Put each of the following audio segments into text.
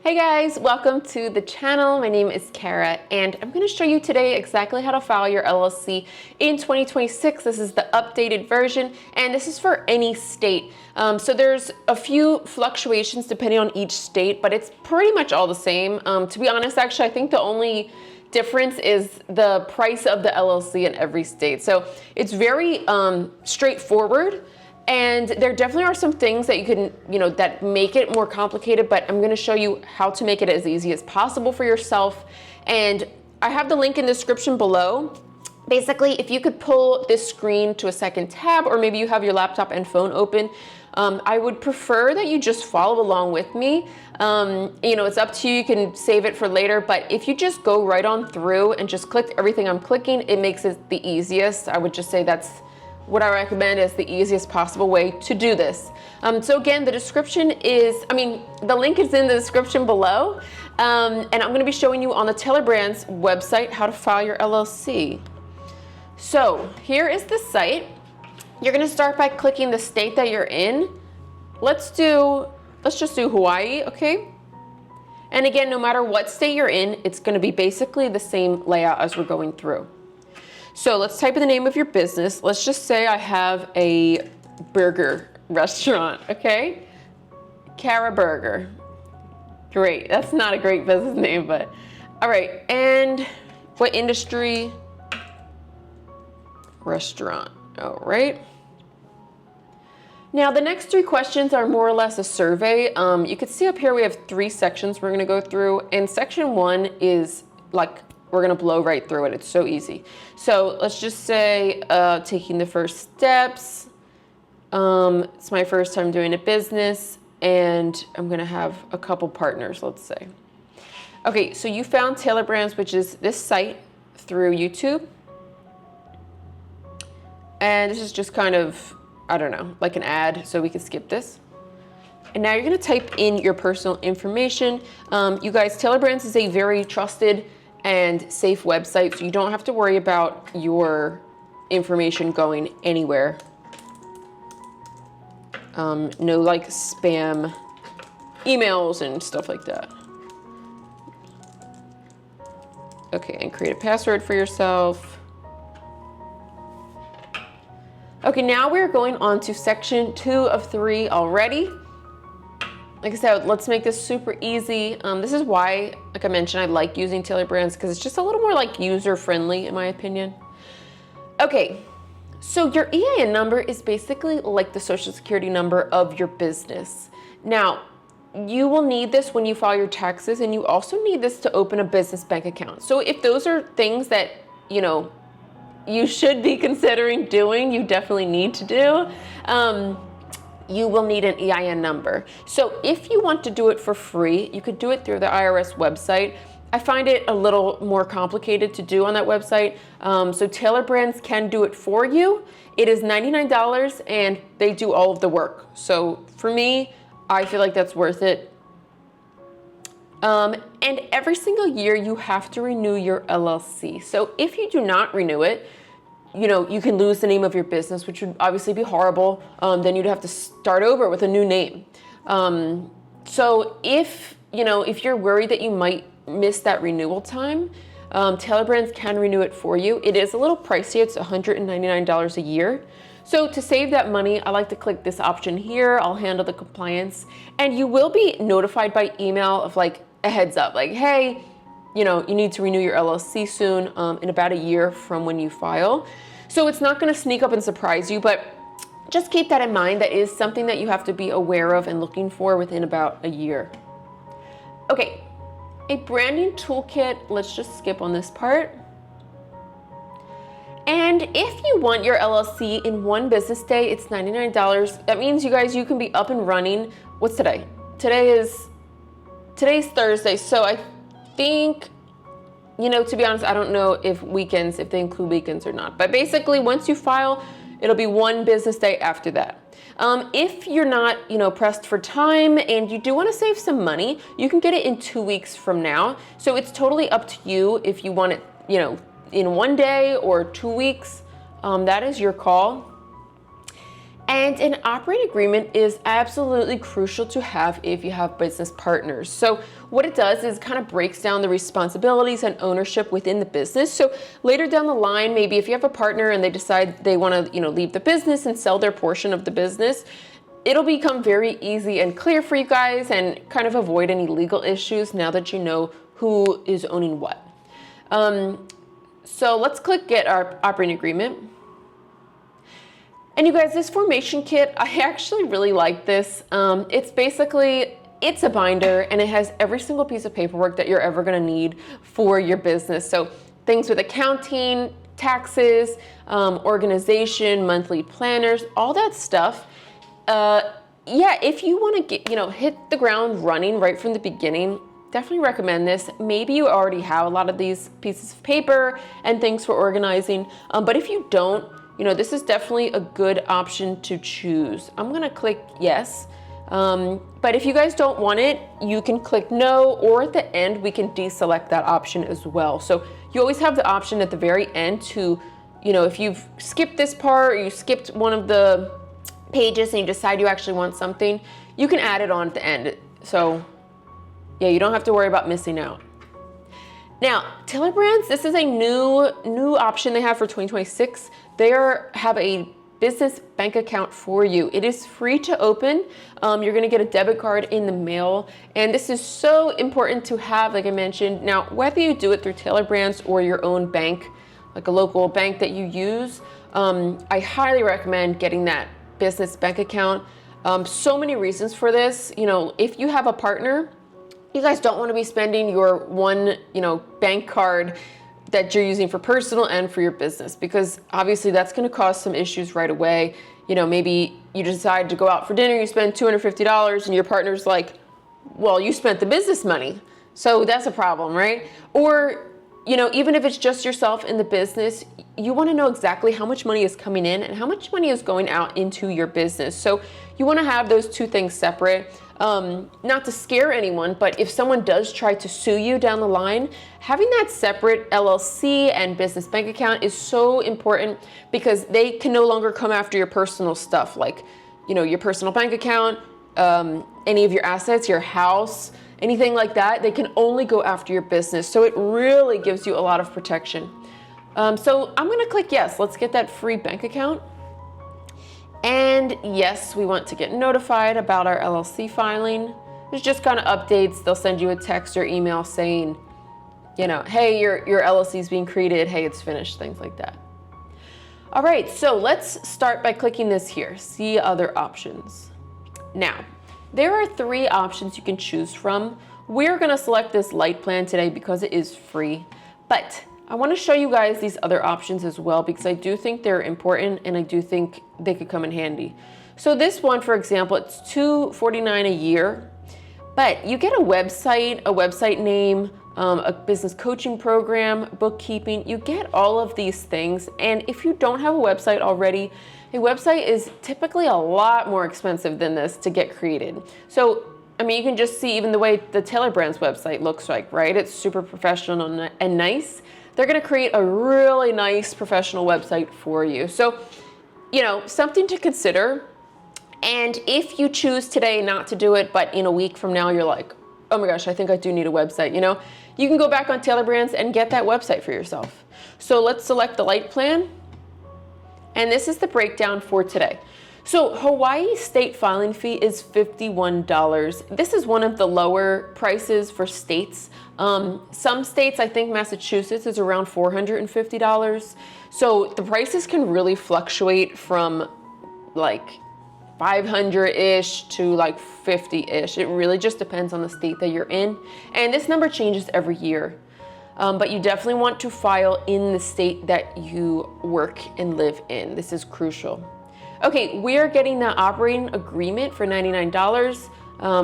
Hey guys, welcome to the channel. My name is Kara and I'm going to show you today exactly how to file your LLC in 2026. This is the updated version and this is for any state. So there's a few fluctuations depending on each state, but it's pretty much all the same. To be honest, actually, I think the only difference is the price of the LLC in every state. So it's very straightforward. And there definitely are some things that you can, that make it more complicated, but I'm gonna show you how to make it as easy as possible for yourself. And I have the link in the description below. Basically, if you could pull this screen to a second tab, or maybe you have your laptop and phone open, I would prefer that you just follow along with me. It's up to you, you can save it for later, but if you just go right on through and just click everything I'm clicking, it makes it the easiest. I would just say that's what I recommend is the easiest possible way to do this. So again, the link is in the description below. And I'm gonna be showing you on the Taylor Brands website how to file your LLC. So here is the site. You're gonna start by clicking the state that you're in. Let's just do Hawaii, okay? And again, no matter what state you're in, it's gonna be basically the same layout as we're going through. So let's type in the name of your business. Let's just say I have a burger restaurant, okay? Kara Burger. Great, that's not a great business name, but all right. And what industry? Restaurant, all right. Now the next three questions are more or less a survey. You can see up here we have 3 sections we're gonna go through, and section 1 is like, we're gonna blow right through it. It's so easy. So let's just say taking the first steps. It's my first time doing a business and I'm gonna have a couple partners, let's say. Okay, so you found Taylor Brands, which is this site, through YouTube. And this is just kind of, I don't know, like an ad, so we can skip this. And now you're gonna type in your personal information. You guys, Taylor Brands is a very trusted and safe website, so you don't have to worry about your information going anywhere. No like spam emails and stuff like that. Okay, and create a password for yourself. Okay, now we're going on to section 2 of 3 already. Like I said, let's make this super easy. This is why, like I mentioned, I like using Taylor Brands because it's just a little more like user-friendly in my opinion. Okay, so your EIN number is basically like the social security number of your business. Now, you will need this when you file your taxes, and you also need this to open a business bank account. So if those are things that, you should be considering doing, you definitely need to do. You will need an EIN number. So if you want to do it for free, you could do it through the IRS website. I find it a little more complicated to do on that website. So Taylor Brands can do it for you. It is $99 and they do all of the work. So for me, I feel like that's worth it. And every single year you have to renew your LLC. So if you do not renew it, you can lose the name of your business, which would obviously be horrible. Then you'd have to start over with a new name. So if you're worried that you might miss that renewal time, Taylor Brands can renew it for you. It is a little pricey. It's $199 a year. So to save that money, I like to click this option here. I'll handle the compliance, and you will be notified by email of like a heads up, like, hey, you need to renew your LLC soon, in about a year from when you file. So it's not gonna sneak up and surprise you, but just keep that in mind. That is something that you have to be aware of and looking for within about a year. Okay, a branding toolkit. Let's just skip on this part. And if you want your LLC in one business day, it's $99. That means you guys, you can be up and running. What's today? Today's Thursday, so I think, to be honest, I don't know if they include weekends or not. But basically, once you file, it'll be one business day after that. If you're not, pressed for time and you do want to save some money, you can get it in 2 weeks from now. So it's totally up to you if you want it, in one day or 2 weeks. That is your call. And an operating agreement is absolutely crucial to have if you have business partners. So what it does is kind of breaks down the responsibilities and ownership within the business. So later down the line, maybe if you have a partner and they decide they want to, leave the business and sell their portion of the business, it'll become very easy and clear for you guys and kind of avoid any legal issues now that you know who is owning what. So let's click Get Our Operating Agreement. And you guys, this formation kit, I actually really like this. It's a binder and it has every single piece of paperwork that you're ever gonna need for your business. So things with accounting, taxes, organization, monthly planners, all that stuff. If you wanna get, hit the ground running right from the beginning, definitely recommend this. Maybe you already have a lot of these pieces of paper and things for organizing, but if you don't, this is definitely a good option to choose. I'm gonna click yes, but if you guys don't want it, you can click no, or at the end, we can deselect that option as well. So you always have the option at the very end to, if you've skipped this part, or you skipped one of the pages and you decide you actually want something, you can add it on at the end. So yeah, you don't have to worry about missing out. Now, Tiller Brands, this is a new option they have for 2026. They have a business bank account for you. It is free to open. You're gonna get a debit card in the mail. And this is so important to have, like I mentioned. Now, whether you do it through Tiller Brands or your own bank, like a local bank that you use, I highly recommend getting that business bank account. So many reasons for this. If you have a partner, you guys don't want to be spending your one, bank card that you're using for personal and for your business, because obviously that's going to cause some issues right away. Maybe you decide to go out for dinner, you spend $250 and your partner's like, well, you spent the business money. So that's a problem, right? Or, even if it's just yourself in the business, you want to know exactly how much money is coming in and how much money is going out into your business. So you want to have those two things separate. Not to scare anyone, but if someone does try to sue you down the line, having that separate LLC and business bank account is so important, because they can no longer come after your personal stuff, like, your personal bank account, any of your assets, your house, anything like that. They can only go after your business. So it really gives you a lot of protection. So I'm gonna click yes. Let's get that free bank account. And yes, we want to get notified about our LLC filing. It's just kind of updates. They'll send you a text or email saying, hey, your LLC is being created. Hey, it's finished, things like that. All right, so let's start by clicking this here, see other options. Now, there are 3 options you can choose from. We're gonna select this light plan today because it is free, but I want to show you guys these other options as well, because I do think they're important and I do think they could come in handy. So this one, for example, it's $249 a year, but you get a website name, a business coaching program, bookkeeping. You get all of these things. And if you don't have a website already, a website is typically a lot more expensive than this to get created. So you can just see even the way the Tiller Brands website looks like, right? It's super professional and nice. They're gonna create a really nice professional website for you. So, something to consider. And if you choose today not to do it, but in a week from now, you're like, oh my gosh, I think I do need a website, you can go back on Tiller Brands and get that website for yourself. So let's select the light plan. And this is the breakdown for today. So Hawaii state filing fee is $51. This is one of the lower prices for states. Some states, I think Massachusetts is around $450. So the prices can really fluctuate from like 500-ish to like 50-ish. It really just depends on the state that you're in. And this number changes every year. But you definitely want to file in the state that you work and live in. This is crucial. Okay, we are getting the operating agreement for $99.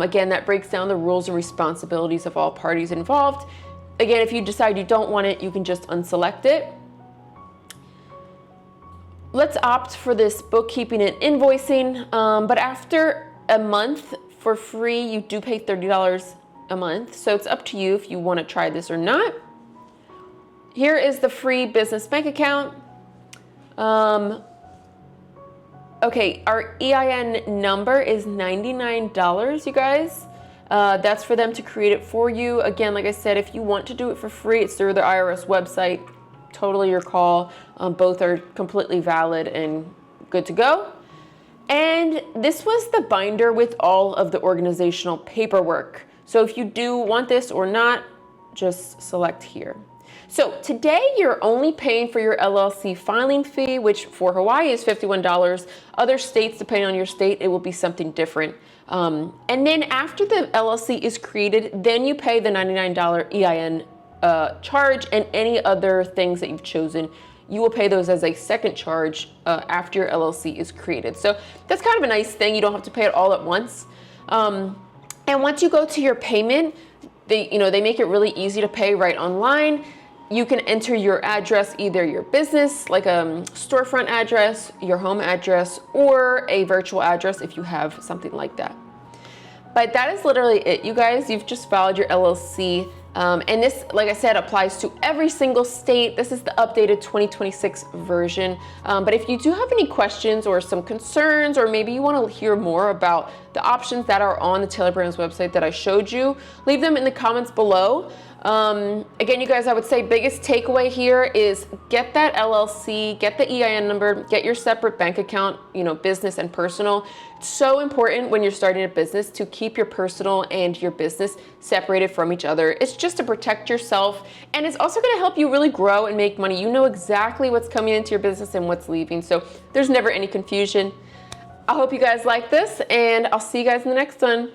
Again, that breaks down the rules and responsibilities of all parties involved. Again, if you decide you don't want it, you can just unselect it. Let's opt for this bookkeeping and invoicing, but after a month for free, you do pay $30 a month. So it's up to you if you want to try this or not. Here is the free business bank account. Okay, our EIN number is $99, you guys. That's for them to create it for you. Again, like I said, if you want to do it for free, it's through the IRS website. Totally your call. Both are completely valid and good to go. And this was the binder with all of the organizational paperwork. So if you do want this or not, just select here. So today you're only paying for your LLC filing fee, which for Hawaii is $51. Other states, depending on your state, it will be something different. And then after the LLC is created, then you pay the $99 EIN charge, and any other things that you've chosen, you will pay those as a second charge after your LLC is created. So that's kind of a nice thing. You don't have to pay it all at once. And once you go to your payment, they make it really easy to pay right online. You can enter your address, either your business, like a storefront address, your home address, or a virtual address if you have something like that. But that is literally it, you guys. You've just filed your LLC. And this, like I said, applies to every single state. This is the updated 2026 version. But if you do have any questions or some concerns, or maybe you want to hear more about the options that are on the Taylor Brands website that I showed you, leave them in the comments below. Again, you guys, I would say biggest takeaway here is get that LLC, get the EIN number, get your separate bank account, business and personal. It's so important when you're starting a business to keep your personal and your business separated from each other. It's just to protect yourself, and it's also going to help you really grow and make money. You know exactly what's coming into your business and what's leaving, so there's never any confusion. I hope you guys like this, and I'll see you guys in the next one.